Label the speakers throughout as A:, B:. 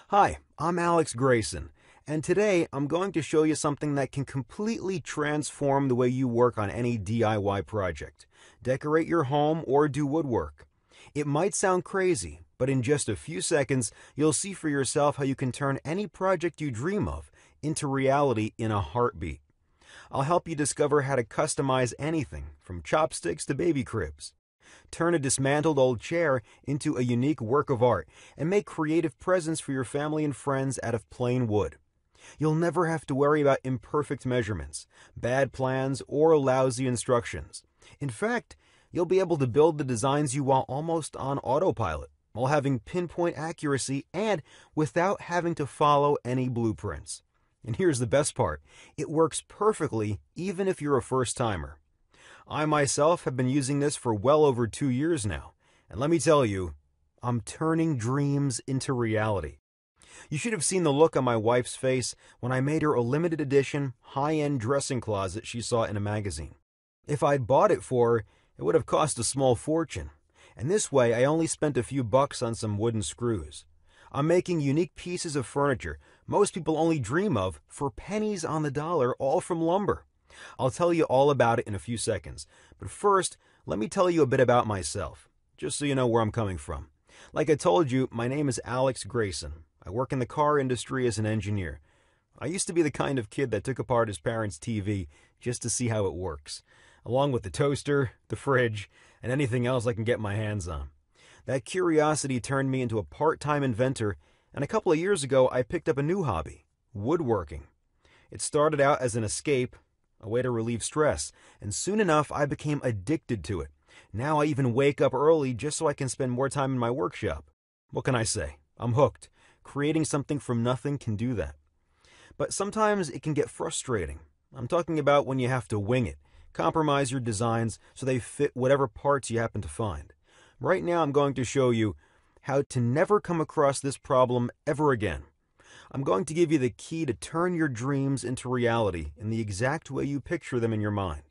A: Hi, I'm Alex Grayson, and today I'm going to show you something that can completely transform the way you work on any DIY project. Decorate your home or do woodwork. It might sound crazy, but in just a few seconds, you'll see for yourself how you can turn any project you dream of into reality in a heartbeat. I'll help you discover how to customize anything from chopsticks to baby cribs. Turn a dismantled old chair into a unique work of art and make creative presents for your family and friends out of plain wood. You'll never have to worry about imperfect measurements, bad plans, or lousy instructions. In fact, you'll be able to build the designs you want almost on autopilot, while having pinpoint accuracy and without having to follow any blueprints. And here's the best part, it works perfectly even if you're a first-timer. I myself have been using this for well over 2 years now, and let me tell you, I'm turning dreams into reality. You should have seen the look on my wife's face when I made her a limited edition, high-end dressing closet she saw in a magazine. If I'd bought it for her, it would have cost a small fortune, and this way I only spent a few bucks on some wooden screws. I'm making unique pieces of furniture most people only dream of for pennies on the dollar, all from lumber. I'll tell you all about it in a few seconds, but first, let me tell you a bit about myself, just so you know where I'm coming from. Like I told you, my name is Alex Grayson. I work in the car industry as an engineer. I used to be the kind of kid that took apart his parents' TV just to see how it works, along with the toaster, the fridge, and anything else I can get my hands on. That curiosity turned me into a part-time inventor, and a couple of years ago I picked up a new hobby, woodworking. It started out as an escape, a way to relieve stress, and soon enough I became addicted to it. Now I even wake up early just so I can spend more time in my workshop. What can I say? I'm hooked. Creating something from nothing can do that. But sometimes it can get frustrating. I'm talking about when you have to wing it, compromise your designs so they fit whatever parts you happen to find. Right now I'm going to show you how to never come across this problem ever again. I'm going to give you the key to turn your dreams into reality in the exact way you picture them in your mind.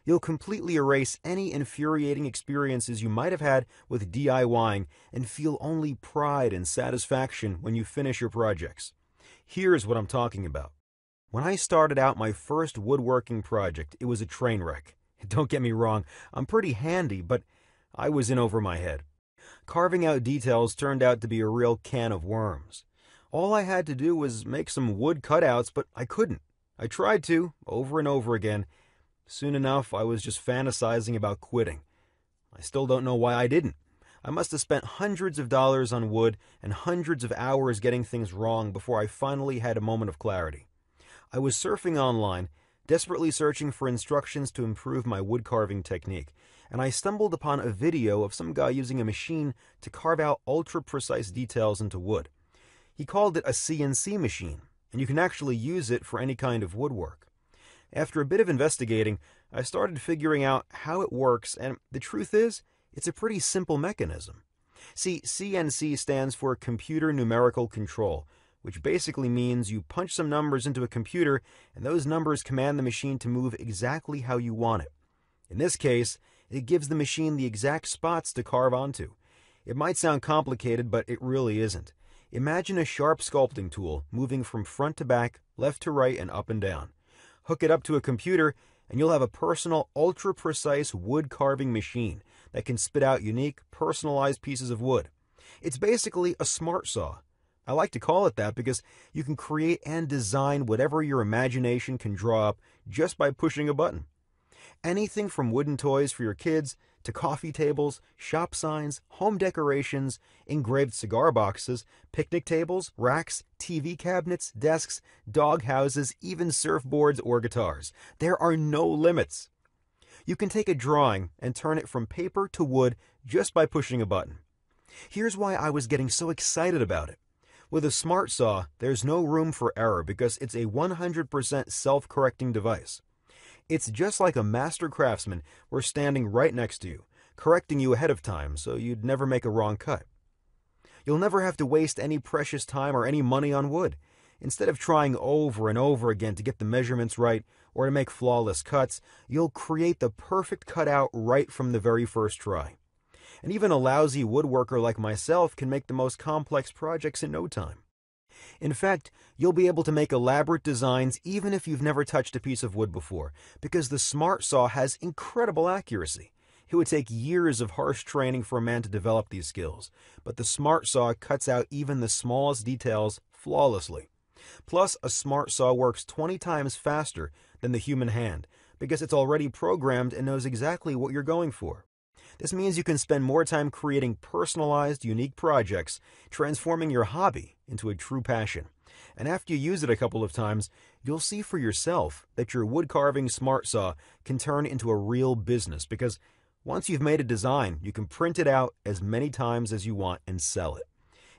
A: You'll completely erase any infuriating experiences you might have had with DIYing and feel only pride and satisfaction when you finish your projects. Here's what I'm talking about. When I started out my first woodworking project, it was a train wreck. Don't get me wrong, I'm pretty handy, but I was in over my head. Carving out details turned out to be a real can of worms. All I had to do was make some wood cutouts, but I couldn't. I tried to, over and over again. Soon enough, I was just fantasizing about quitting. I still don't know why I didn't. I must have spent hundreds of dollars on wood and hundreds of hours getting things wrong before I finally had a moment of clarity. I was surfing online, desperately searching for instructions to improve my wood carving technique, and I stumbled upon a video of some guy using a machine to carve out ultra-precise details into wood. He called it a CNC machine, and you can actually use it for any kind of woodwork. After a bit of investigating, I started figuring out how it works, and the truth is, it's a pretty simple mechanism. See, CNC stands for Computer Numerical Control, which basically means you punch some numbers into a computer, and those numbers command the machine to move exactly how you want it. In this case, it gives the machine the exact spots to carve onto. It might sound complicated, but it really isn't. Imagine a sharp sculpting tool moving from front to back, left to right, and up and down. Hook it up to a computer, and you'll have a personal, ultra-precise wood carving machine that can spit out unique, personalized pieces of wood. It's basically a smart saw. I like to call it that because you can create and design whatever your imagination can draw up just by pushing a button. Anything from wooden toys for your kids to coffee tables, shop signs, home decorations, engraved cigar boxes, picnic tables, racks, TV cabinets, desks, dog houses, even surfboards or guitars. There are no limits. You can take a drawing and turn it from paper to wood just by pushing a button. Here's why I was getting so excited about it. With a smart saw, there's no room for error because it's a 100% self-correcting device. It's just like a master craftsman were standing right next to you, correcting you ahead of time so you'd never make a wrong cut. You'll never have to waste any precious time or any money on wood. Instead of trying over and over again to get the measurements right or to make flawless cuts, you'll create the perfect cutout right from the very first try. And even a lousy woodworker like myself can make the most complex projects in no time. In fact, you'll be able to make elaborate designs even if you've never touched a piece of wood before, because the Smart Saw has incredible accuracy. It would take years of harsh training for a man to develop these skills, but the Smart Saw cuts out even the smallest details flawlessly. Plus, a Smart Saw works 20 times faster than the human hand, because it's already programmed and knows exactly what you're going for. This means you can spend more time creating personalized, unique projects, transforming your hobby into a true passion. And after you use it a couple of times, you'll see for yourself that your wood carving Smart Saw can turn into a real business, because once you've made a design, you can print it out as many times as you want and sell it.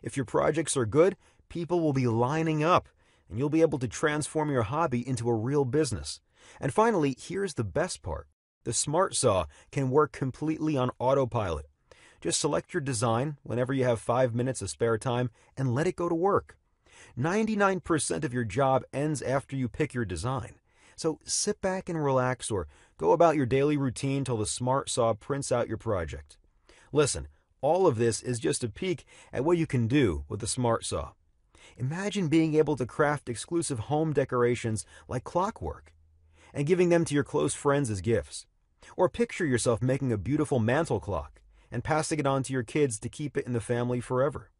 A: If your projects are good, people will be lining up, and you'll be able to transform your hobby into a real business. And finally, here's the best part. The Smart Saw can work completely on autopilot. Just select your design whenever you have 5 minutes of spare time and let it go to work. 99% of your job ends after you pick your design. So sit back and relax, or go about your daily routine till the Smart Saw prints out your project. Listen, all of this is just a peek at what you can do with the Smart Saw. Imagine being able to craft exclusive home decorations like clockwork and giving them to your close friends as gifts. Or picture yourself making a beautiful mantel clock and passing it on to your kids to keep it in the family forever.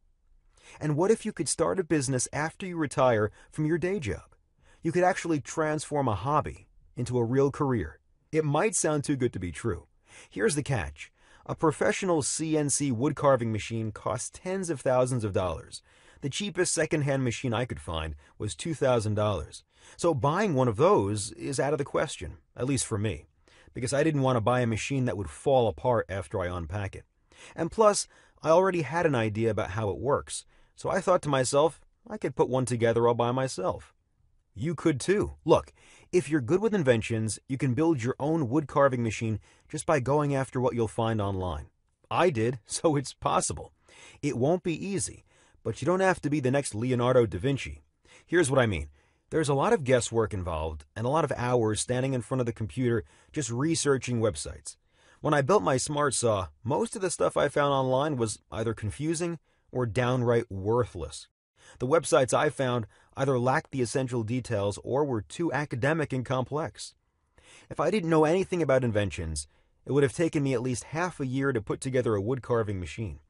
A: And what if you could start a business after you retire from your day job? You could actually transform a hobby into a real career. It might sound too good to be true. Here's the catch. A professional CNC wood carving machine costs tens of thousands of dollars. The cheapest secondhand machine I could find was $2,000. So buying one of those is out of the question, at least for me, because I didn't want to buy a machine that would fall apart after I unpack it. And plus, I already had an idea about how it works, so I thought to myself, I could put one together all by myself. You could too. Look, if you're good with inventions, you can build your own wood carving machine just by going after what you'll find online. I did, so it's possible. It won't be easy, but you don't have to be the next Leonardo da Vinci. Here's what I mean. There's a lot of guesswork involved and a lot of hours standing in front of the computer just researching websites. When I built my Smart Saw, most of the stuff I found online was either confusing or downright worthless. The websites I found either lacked the essential details or were too academic and complex. If I didn't know anything about inventions, it would have taken me at least half a year to put together a wood carving machine.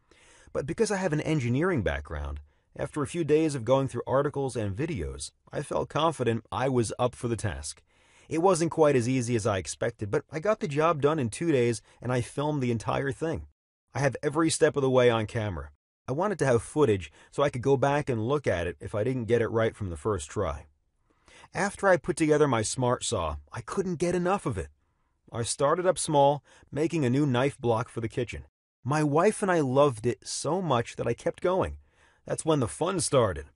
A: But because I have an engineering background, after a few days of going through articles and videos, I felt confident I was up for the task. It wasn't quite as easy as I expected, but I got the job done in 2 days and I filmed the entire thing. I have every step of the way on camera. I wanted to have footage so I could go back and look at it if I didn't get it right from the first try. After I put together my Smart Saw, I couldn't get enough of it. I started up small, making a new knife block for the kitchen. My wife and I loved it so much that I kept going. That's when the fun started.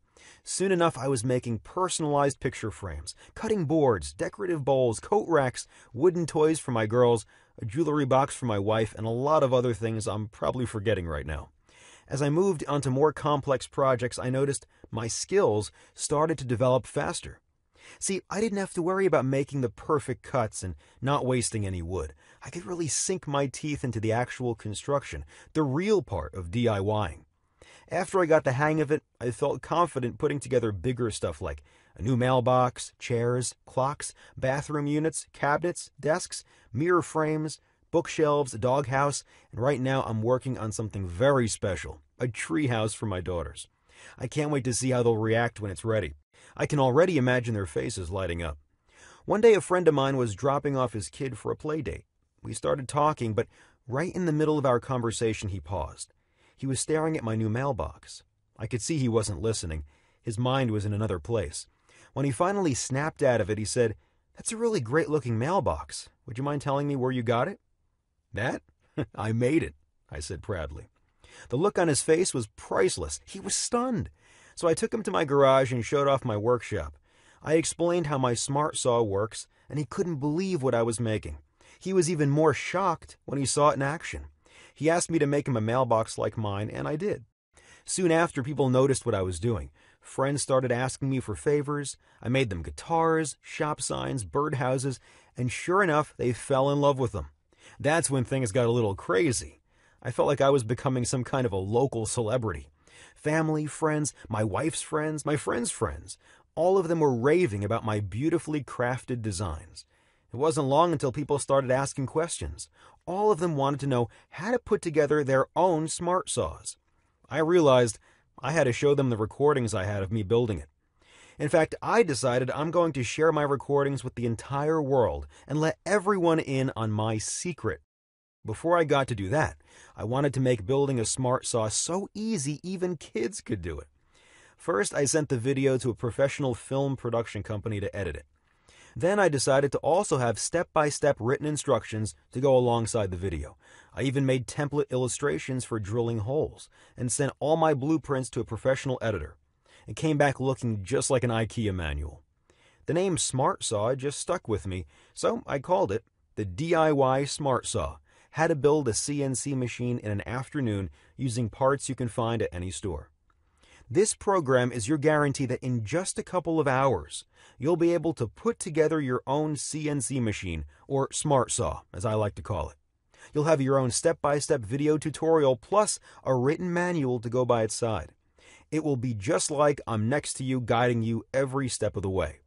A: Soon enough, I was making personalized picture frames, cutting boards, decorative bowls, coat racks, wooden toys for my girls, a jewelry box for my wife, and a lot of other things I'm probably forgetting right now. As I moved onto more complex projects, I noticed my skills started to develop faster. See, I didn't have to worry about making the perfect cuts and not wasting any wood. I could really sink my teeth into the actual construction, the real part of DIYing. After I got the hang of it, I felt confident putting together bigger stuff like a new mailbox, chairs, clocks, bathroom units, cabinets, desks, mirror frames, bookshelves, a doghouse, and right now I'm working on something very special, a tree house for my daughters. I can't wait to see how they'll react when it's ready. I can already imagine their faces lighting up. One day a friend of mine was dropping off his kid for a play date. We started talking, but right in the middle of our conversation he paused. He was staring at my new mailbox. I could see he wasn't listening. His mind was in another place. When he finally snapped out of it, he said, "That's a really great-looking mailbox. Would you mind telling me where you got it?" "That? I made it," I said proudly. The look on his face was priceless. He was stunned. So I took him to my garage and showed off my workshop. I explained how my Smart Saw works, and he couldn't believe what I was making. He was even more shocked when he saw it in action. He asked me to make him a mailbox like mine, and I did. Soon after, people noticed what I was doing. Friends started asking me for favors. I made them guitars, shop signs, birdhouses, and sure enough, they fell in love with them. That's when things got a little crazy. I felt like I was becoming some kind of a local celebrity. family, friends, my wife's friends, my friends' friends. All of them were raving about my beautifully crafted designs. It wasn't long until people started asking questions. All of them wanted to know how to put together their own smart saws. I realized I had to show them the recordings I had of me building it. In fact, I decided I'm going to share my recordings with the entire world and let everyone in on my secret. Before I got to do that, I wanted to make building a smart saw so easy even kids could do it. First, I sent the video to a professional film production company to edit it. Then I decided to also have step-by-step written instructions to go alongside the video. I even made template illustrations for drilling holes and sent all my blueprints to a professional editor. It came back looking just like an IKEA manual. The name Smart Saw just stuck with me, so I called it the DIY Smart Saw. How to build a CNC machine in an afternoon using parts you can find at any store. This program is your guarantee that in just a couple of hours, you'll be able to put together your own CNC machine, or smart saw, as I like to call it. You'll have your own step-by-step video tutorial plus a written manual to go by its side. It will be just like I'm next to you, guiding you every step of the way.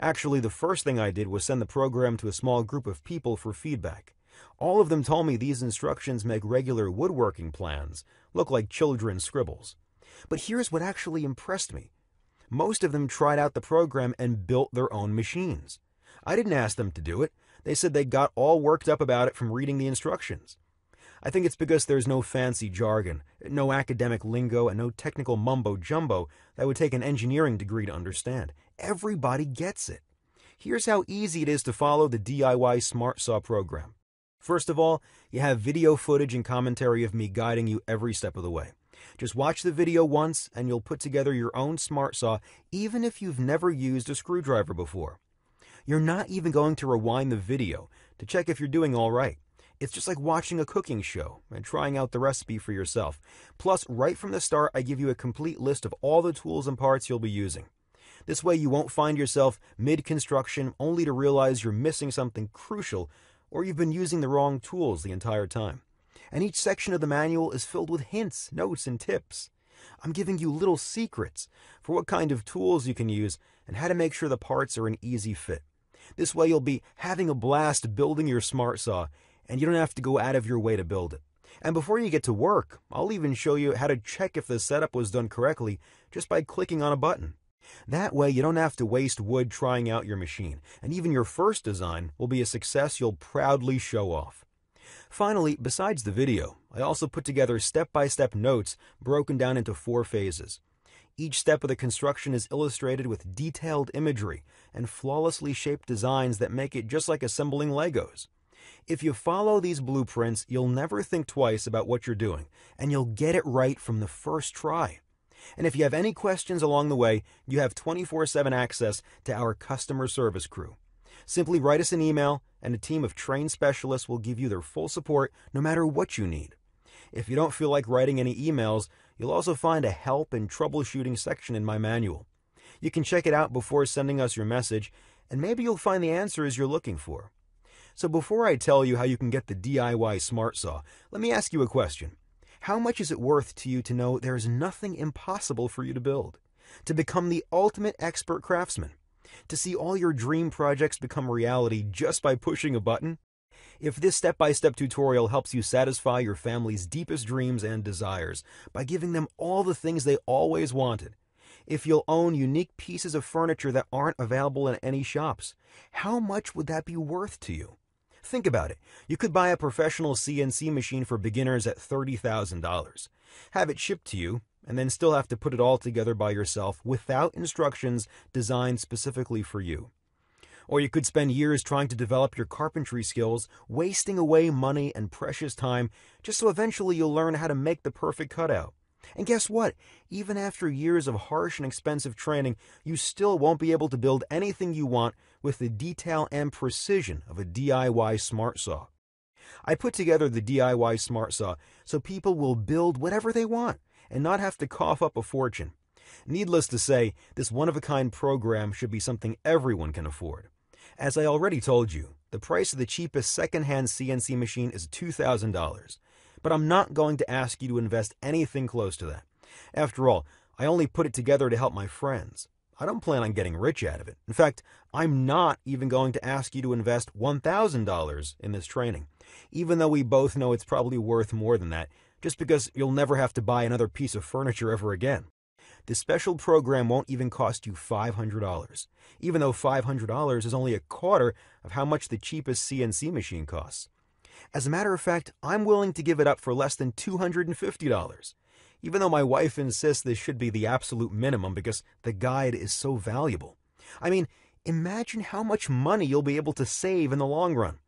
A: Actually, the first thing I did was send the program to a small group of people for feedback. All of them told me these instructions make regular woodworking plans look like children's scribbles. But here's what actually impressed me. Most of them tried out the program and built their own machines. I didn't ask them to do it. They said they got all worked up about it from reading the instructions. I think it's because there's no fancy jargon, no academic lingo, and no technical mumbo-jumbo that would take an engineering degree to understand. Everybody gets it. Here's how easy it is to follow the DIY Smart Saw program. First of all, you have video footage and commentary of me guiding you every step of the way. Just watch the video once and you'll put together your own smart saw even if you've never used a screwdriver before. You're not even going to rewind the video to check if you're doing all right. It's just like watching a cooking show and trying out the recipe for yourself. Plus, right from the start, I give you a complete list of all the tools and parts you'll be using. This way you won't find yourself mid-construction only to realize you're missing something crucial or you've been using the wrong tools the entire time. And each section of the manual is filled with hints, notes, and tips. I'm giving you little secrets for what kind of tools you can use and how to make sure the parts are an easy fit. This way you'll be having a blast building your smart saw, and you don't have to go out of your way to build it. And before you get to work, I'll even show you how to check if the setup was done correctly just by clicking on a button. That way you don't have to waste wood trying out your machine, and even your first design will be a success you'll proudly show off. Finally, besides the video, I also put together step-by-step notes broken down into 4 phases. Each step of the construction is illustrated with detailed imagery and flawlessly shaped designs that make it just like assembling Legos. If you follow these blueprints, you'll never think twice about what you're doing, and you'll get it right from the first try. And if you have any questions along the way, you have 24/7 access to our customer service crew. Simply write us an email, and a team of trained specialists will give you their full support no matter what you need. If you don't feel like writing any emails, you'll also find a help and troubleshooting section in my manual. You can check it out before sending us your message, and maybe you'll find the answers you're looking for. So before I tell you how you can get the DIY Smart Saw, let me ask you a question. How much is it worth to you to know there is nothing impossible for you to build? To become the ultimate expert craftsman? To see all your dream projects become reality just by pushing a button? If this step-by-step tutorial helps you satisfy your family's deepest dreams and desires by giving them all the things they always wanted, if you'll own unique pieces of furniture that aren't available in any shops, how much would that be worth to you? Think about it. You could buy a professional CNC machine for beginners at $30,000, have it shipped to you, and then still have to put it all together by yourself without instructions designed specifically for you. Or you could spend years trying to develop your carpentry skills, wasting away money and precious time just so eventually you'll learn how to make the perfect cutout. And guess what? Even after years of harsh and expensive training, you still won't be able to build anything you want with the detail and precision of a DIY Smart Saw. I put together the DIY Smart Saw so people will build whatever they want and not have to cough up a fortune. Needless to say, this one-of-a-kind program should be something everyone can afford. As I already told you, the price of the cheapest second-hand CNC machine is $2,000. But I'm not going to ask you to invest anything close to that. After all, I only put it together to help my friends. I don't plan on getting rich out of it. In fact, I'm not even going to ask you to invest $1,000 in this training, even though we both know it's probably worth more than that, just because you'll never have to buy another piece of furniture ever again. This special program won't even cost you $500, even though $500 is only a quarter of how much the cheapest CNC machine costs. As a matter of fact, I'm willing to give it up for less than $250, even though my wife insists this should be the absolute minimum because the guide is so valuable. I mean, imagine how much money you'll be able to save in the long run.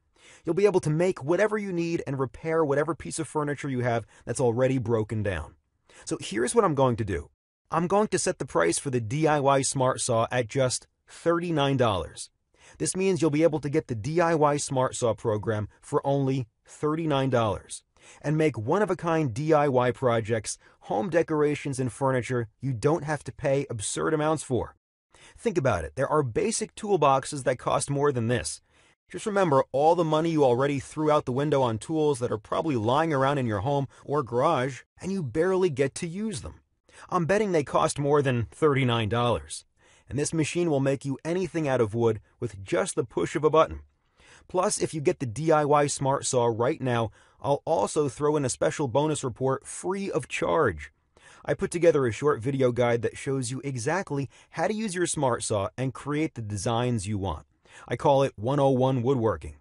A: You'll be able to make whatever you need and repair whatever piece of furniture you have that's already broken down. So here's what I'm going to do. I'm going to set the price for the DIY Smart Saw at just $39. This means you'll be able to get the DIY Smart Saw program for only $39 and make one-of-a-kind DIY projects, home decorations, and furniture you don't have to pay absurd amounts for. Think about it. There are basic toolboxes that cost more than this. Just remember all the money you already threw out the window on tools that are probably lying around in your home or garage, and you barely get to use them. I'm betting they cost more than $39. And this machine will make you anything out of wood with just the push of a button. Plus, if you get the DIY Smart Saw right now, I'll also throw in a special bonus report free of charge. I put together a short video guide that shows you exactly how to use your Smart Saw and create the designs you want. I call it 101 Woodworking.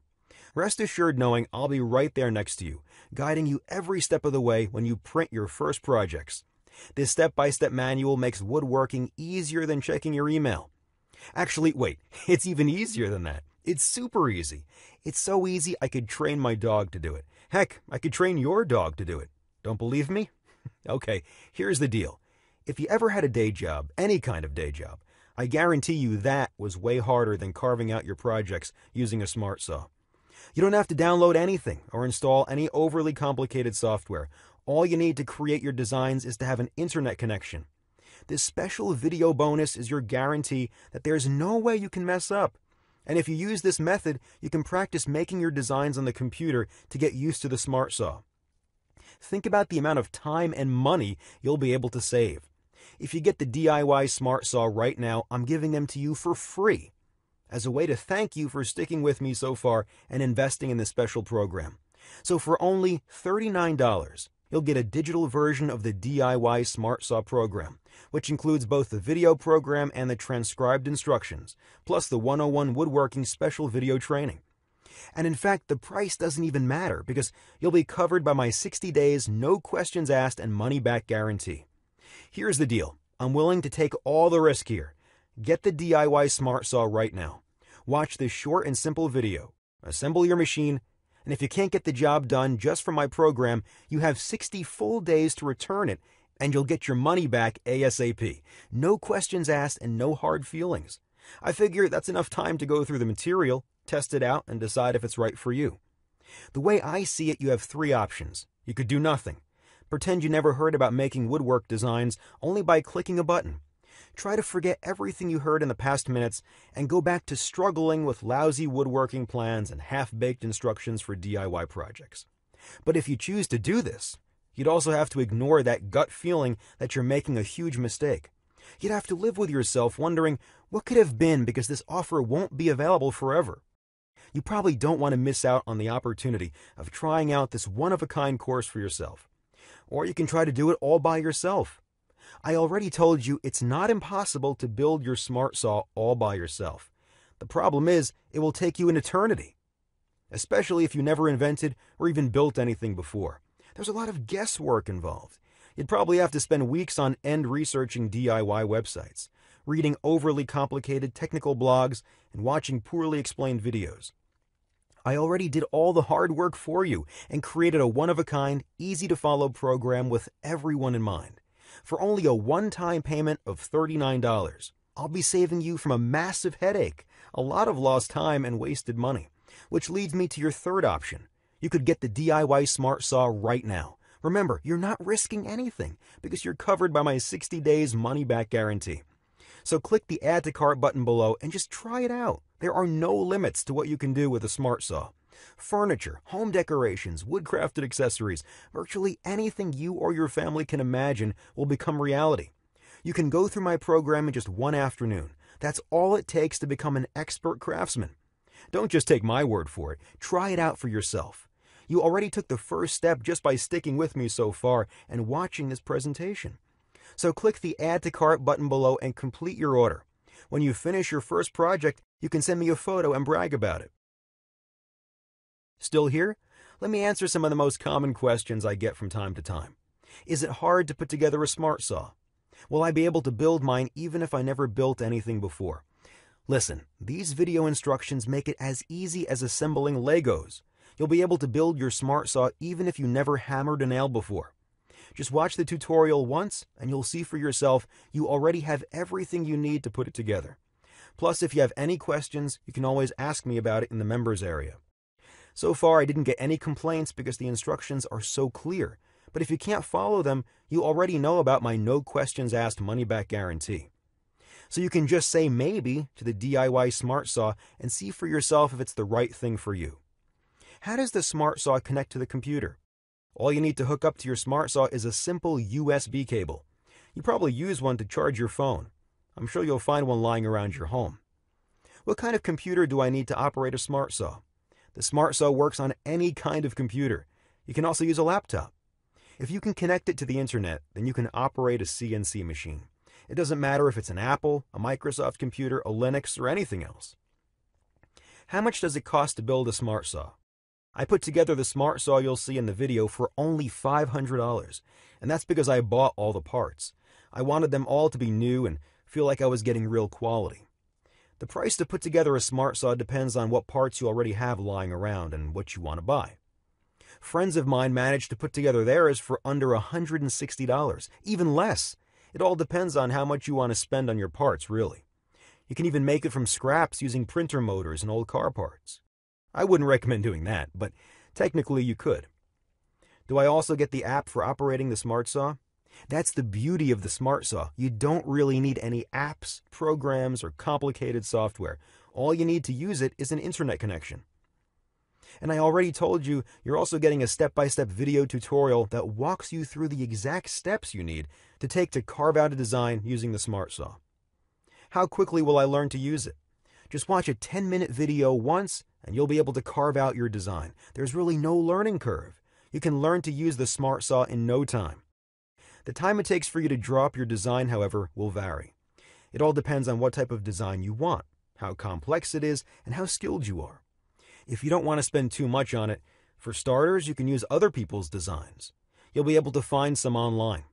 A: Rest assured knowing I'll be right there next to you, guiding you every step of the way when you print your first projects. This step-by-step manual makes woodworking easier than checking your email. Actually, wait, it's even easier than that. It's super easy. It's so easy I could train my dog to do it. Heck, I could train your dog to do it. Don't believe me? Okay, here's the deal. If you ever had a day job, any kind of day job, I guarantee you that was way harder than carving out your projects using a Smart Saw. You don't have to download anything or install any overly complicated software. All you need to create your designs is to have an internet connection. This special video bonus is your guarantee that there's no way you can mess up. And if you use this method, you can practice making your designs on the computer to get used to the Smart Saw. Think about the amount of time and money you'll be able to save. If you get the DIY Smart Saw right now, I'm giving them to you for free as a way to thank you for sticking with me so far and investing in this special program. So for only $39, you'll get a digital version of the DIY Smart Saw program, which includes both the video program and the transcribed instructions, plus the 101 Woodworking special video training. And in fact, the price doesn't even matter because you'll be covered by my 60 days, no questions asked, and money-back guarantee. Here's the deal. I'm willing to take all the risk here. Get the DIY Smart Saw right now. Watch this short and simple video. Assemble your machine. And if you can't get the job done just from my program, you have 60 full days to return it, and you'll get your money back ASAP. No questions asked and no hard feelings. I figure that's enough time to go through the material, test it out, and decide if it's right for you. The way I see it, you have three options. You could do nothing. Pretend you never heard about making woodwork designs only by clicking a button. Try to forget everything you heard in the past minutes and go back to struggling with lousy woodworking plans and half-baked instructions for DIY projects. But if you choose to do this, you'd also have to ignore that gut feeling that you're making a huge mistake. You'd have to live with yourself wondering what could have been because this offer won't be available forever. You probably don't want to miss out on the opportunity of trying out this one-of-a-kind course for yourself. Or you can try to do it all by yourself. I already told you it's not impossible to build your Smart Saw all by yourself. The problem is, it will take you an eternity, especially if you never invented or even built anything before. There's a lot of guesswork involved. You'd probably have to spend weeks on end researching DIY websites, reading overly complicated technical blogs, and watching poorly explained videos. I already did all the hard work for you and created a one-of-a-kind, easy-to-follow program with everyone in mind. For only a one-time payment of $39, I'll be saving you from a massive headache, a lot of lost time, and wasted money. Which leads me to your third option. You could get the DIY Smart Saw right now. Remember, you're not risking anything because you're covered by my 60 days money-back guarantee. So click the Add to Cart button below and just try it out. There are no limits to what you can do with a Smart Saw. Furniture, home decorations, wood-crafted accessories, virtually anything you or your family can imagine will become reality. You can go through my program in just one afternoon. That's all it takes to become an expert craftsman. Don't just take my word for it. Try it out for yourself. You already took the first step just by sticking with me so far and watching this presentation. So click the Add to Cart button below and complete your order. When you finish your first project, you can send me a photo and brag about it. Still here? Let me answer some of the most common questions I get from time to time. Is it hard to put together a smart saw? Will I be able to build mine even if I never built anything before? Listen, these video instructions make it as easy as assembling Legos. You'll be able to build your smart saw even if you never hammered a nail before. Just watch the tutorial once and you'll see for yourself you already have everything you need to put it together. Plus, if you have any questions, you can always ask me about it in the members area. So far, I didn't get any complaints because the instructions are so clear. But if you can't follow them, you already know about my no questions asked money-back guarantee. So you can just say maybe to the DIY Smart Saw and see for yourself if it's the right thing for you. How does the Smart Saw connect to the computer? All you need to hook up to your Smart Saw is a simple USB cable. You probably use one to charge your phone. I'm sure you'll find one lying around your home. What kind of computer do I need to operate a Smart Saw? The Smart Saw works on any kind of computer. You can also use a laptop. If you can connect it to the internet, then you can operate a CNC machine. It doesn't matter if it's an Apple, a Microsoft computer, a Linux, or anything else. How much does it cost to build a Smart Saw? I put together the Smart Saw you'll see in the video for only $500, and that's because I bought all the parts. I wanted them all to be new and feel like I was getting real quality. The price to put together a Smart Saw depends on what parts you already have lying around and what you want to buy. Friends of mine managed to put together theirs for under $160, even less. It all depends on how much you want to spend on your parts, really. You can even make it from scraps using printer motors and old car parts. I wouldn't recommend doing that, but technically you could. Do I also get the app for operating the Smart Saw? That's the beauty of the Smart Saw. You don't really need any apps, programs, or complicated software. All you need to use it is an internet connection. And I already told you, you're also getting a step-by-step video tutorial that walks you through the exact steps you need to take to carve out a design using the Smart Saw. How quickly will I learn to use it? Just watch a 10-minute video once, and you'll be able to carve out your design. There's really no learning curve. You can learn to use the Smart Saw in no time. The time it takes for you to draw up your design, however, will vary. It all depends on what type of design you want, how complex it is, and how skilled you are. If you don't want to spend too much on it, for starters, you can use other people's designs. You'll be able to find some online.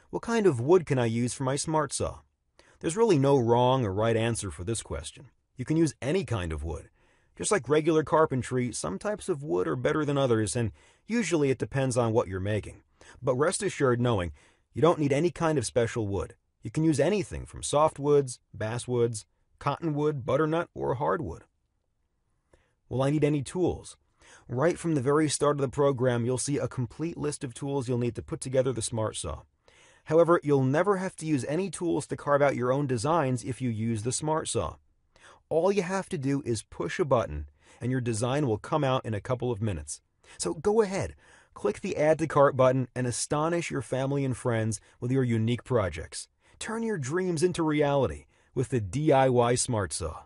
A: What kind of wood can I use for my Smart Saw? There's really no wrong or right answer for this question. You can use any kind of wood. Just like regular carpentry, some types of wood are better than others, and usually it depends on what you're making. But rest assured knowing you don't need any kind of special wood. You can use anything from softwoods, basswoods, cottonwood, butternut, or hardwood. Will I need any tools? Right from the very start of the program, you'll see a complete list of tools you'll need to put together the Smart Saw. However, you'll never have to use any tools to carve out your own designs if you use the Smart Saw. All you have to do is push a button, and your design will come out in a couple of minutes. So go ahead, click the Add to Cart button and astonish your family and friends with your unique projects. Turn your dreams into reality with the DIY Smart Saw.